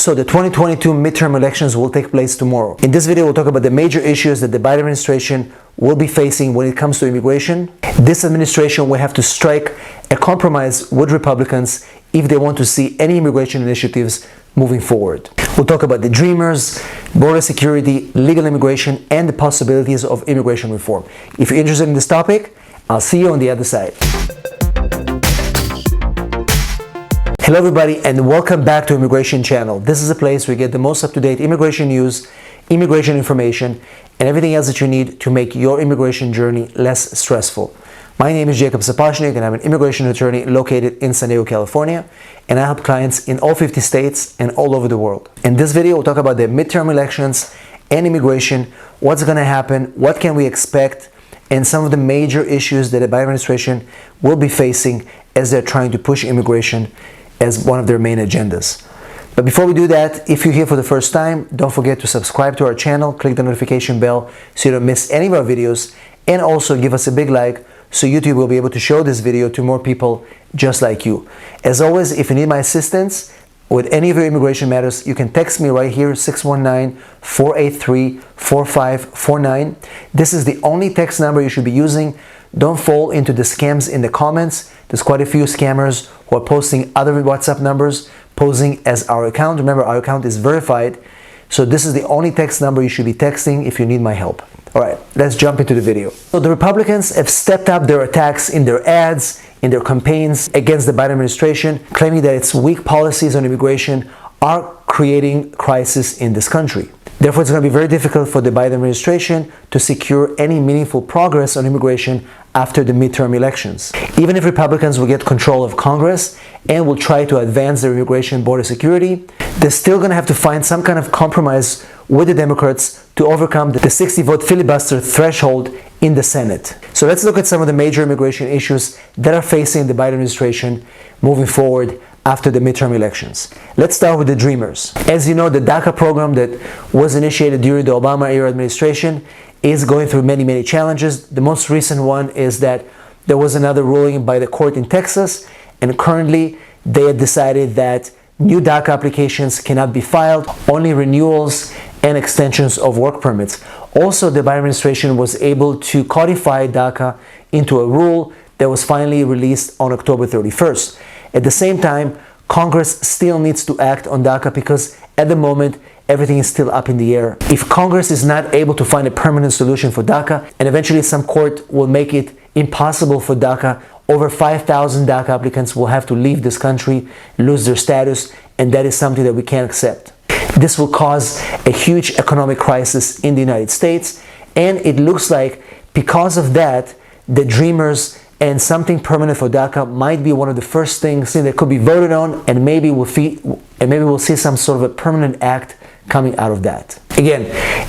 So the 2022 midterm elections will take place tomorrow. In this video, we'll talk about the major issues that the Biden administration will be facing when it comes to immigration. This administration will have to strike a compromise with Republicans if they want to see any immigration initiatives moving forward. We'll talk about the dreamers, border security, legal immigration, and the possibilities of immigration reform. If you're interested in this topic, I'll see you on the other side. Hello everybody, and welcome back to Immigration Channel. This is a place where you get the most up-to-date immigration news, immigration information, and everything else that you need to make your immigration journey less stressful. My name is Jacob Sapochnick, and I'm an immigration attorney located in San Diego, California, and I help clients in all 50 states and all over the world. In this video, we'll talk about the midterm elections and immigration, what's going to happen, what can we expect, and some of the major issues that the Biden administration will be facing as they're trying to push immigration as one of their main agendas. But before we do that, if you're here for the first time, don't forget to subscribe to our channel, click the notification bell so you don't miss any of our videos, and also give us a big like so YouTube will be able to show this video to more people just like you. As always, if you need my assistance with any of your immigration matters, you can text me right here, 619-483-4549. This is the only text number you should be using. Don't fall into the scams in the comments. There's quite a few scammers who are posting other WhatsApp numbers, posing as our account. Remember, our account is verified. So this is the only text number you should be texting if you need my help. All right, let's jump into the video. So the Republicans have stepped up their attacks in their ads, in their campaigns against the Biden administration, claiming that its weak policies on immigration are creating crisis in this country. Therefore, it's going to be very difficult for the Biden administration to secure any meaningful progress on immigration after the midterm elections. Even if Republicans will get control of Congress and will try to advance their immigration border security, they're still going to have to find some kind of compromise with the Democrats to overcome the 60-vote filibuster threshold in the Senate. So let's look at some of the major immigration issues that are facing the Biden administration moving forward after the midterm elections. Let's start with the dreamers. As you know, the DACA program that was initiated during the Obama-era administration is going through many challenges. The most recent one is that there was another ruling by the court in Texas, and currently they had decided that new DACA applications cannot be filed, only renewals and extensions of work permits. Also, the Biden administration was able to codify DACA into a rule that was finally released on October 31st. At the same time, Congress still needs to act on DACA because at the moment, everything is still up in the air. If Congress is not able to find a permanent solution for DACA, and eventually some court will make it impossible for DACA, over 5,000 DACA applicants will have to leave this country, lose their status, and that is something that we can't accept. This will cause a huge economic crisis in the United States, and it looks like because of that, the dreamers and something permanent for DACA might be one of the first things that could be voted on, and maybe we'll see some sort of a permanent act coming out of that. Again,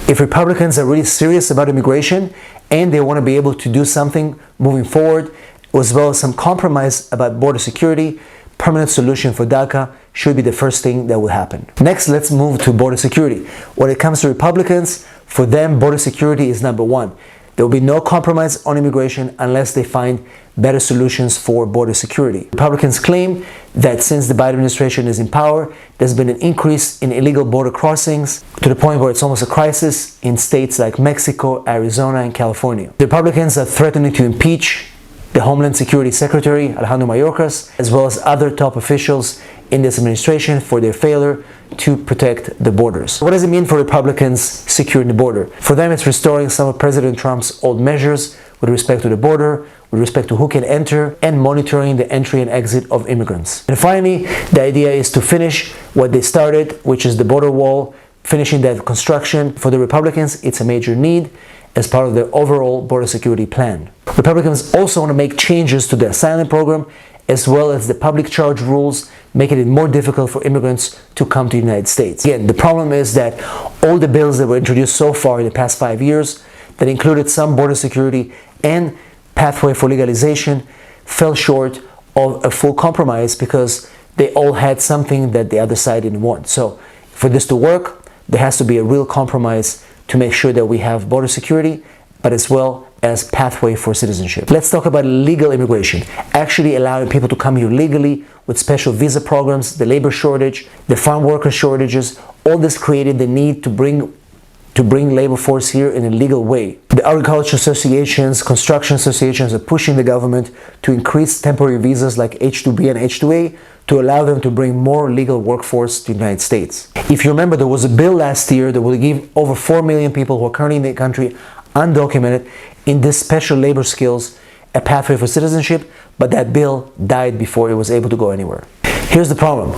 if Republicans are really serious about immigration and they want to be able to do something moving forward, as well as some compromise about border security, permanent solution for DACA should be the first thing that will happen. Next, let's move to border security. When it comes to Republicans, for them, border security is number one. There will be no compromise on immigration unless they find better solutions for border security. Republicans claim that since the Biden administration is in power, there's been an increase in illegal border crossings to the point where it's almost a crisis in states like Mexico, Arizona, and California. The Republicans are threatening to impeach the Homeland Security Secretary, Alejandro Mayorkas, as well as other top officials in this administration for their failure to protect the borders. What does it mean for Republicans securing the border? For them, it's restoring some of President Trump's old measures with respect to the border, with respect to who can enter, and monitoring the entry and exit of immigrants. And finally, the idea is to finish what they started, which is the border wall, finishing that construction. For the Republicans, it's a major need as part of their overall border security plan. Republicans also want to make changes to the asylum program, as well as the public charge rules, making it more difficult for immigrants to come to the United States. Again, the problem is that all the bills that were introduced so far in the past 5 years that included some border security and pathway for legalization fell short of a full compromise because they all had something that the other side didn't want. So for this to work, there has to be a real compromise to make sure that we have border security but as well as pathway for citizenship. Let's talk about legal immigration, actually allowing people to come here legally with special visa programs, the labor shortage, the farm worker shortages. All this created the need to bring labor force here in a legal way. The agriculture associations, construction associations are pushing the government to increase temporary visas like H-2B and H-2A to allow them to bring more legal workforce to the United States. If you remember, there was a bill last year that will give over 4 million people who are currently in the country undocumented in this special labor skills a pathway for citizenship, but that bill died before it was able to go anywhere. Here's the problem.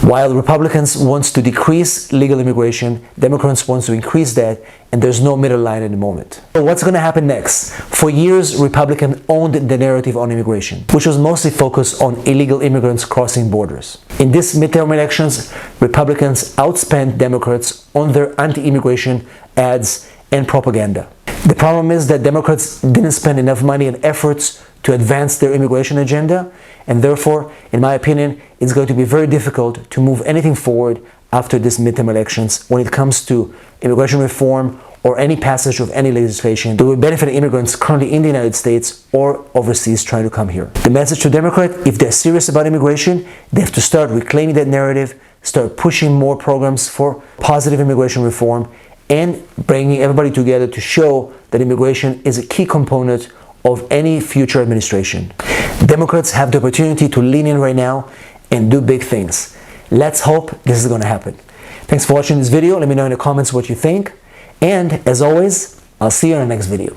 While Republicans want to decrease legal immigration, Democrats want to increase that, and there's no middle line at the moment. So what's going to happen next? For years, Republicans owned the narrative on immigration, which was mostly focused on illegal immigrants crossing borders. In this midterm elections, Republicans outspent Democrats on their anti-immigration ads and propaganda. The problem is that Democrats didn't spend enough money and efforts to advance their immigration agenda, and therefore, in my opinion, it's going to be very difficult to move anything forward after this midterm elections when it comes to immigration reform or any passage of any legislation that will benefit immigrants currently in the United States or overseas trying to come here. The message to Democrats, if they're serious about immigration, they have to start reclaiming that narrative, start pushing more programs for positive immigration reform, and bringing everybody together to show that immigration is a key component of any future administration. Democrats have the opportunity to lean in right now and do big things. Let's hope this is going to happen. Thanks for watching this video. Let me know in the comments what you think. And as always, I'll see you in the next video.